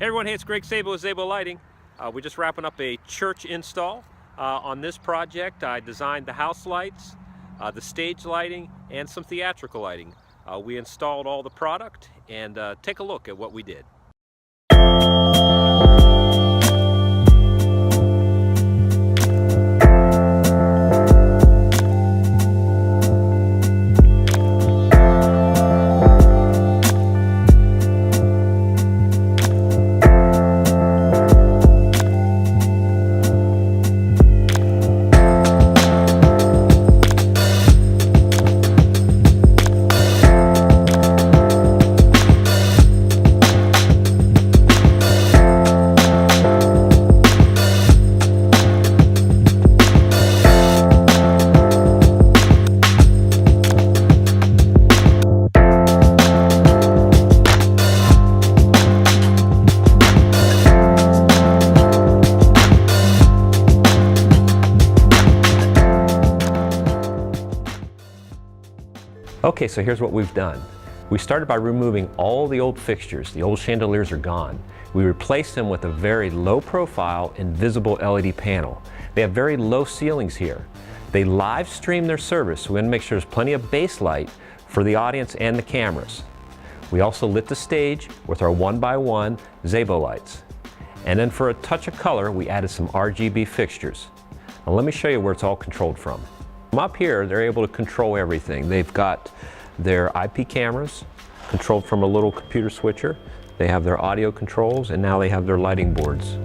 Hey everyone, hey, it's Greg Sabo with Zabolight. We're just wrapping up a church install. On this project, I designed the house lights, the stage lighting, and some theatrical lighting. We installed all the product, and take a look at what we did. Okay, so here's what we've done. We started by removing all the old fixtures. The old chandeliers are gone. We replaced them with a very low profile invisible LED panel. They have very low ceilings here. They live stream their service, so we want to make sure there's plenty of base light for the audience and the cameras. We also lit the stage with our 1x1 Zabolights. And then for a touch of color, we added some RGB fixtures. Now let me show you where it's all controlled from. Up here, they're able to control everything. They've got their IP cameras controlled from a little computer switcher. They have their audio controls, and now they have their lighting boards.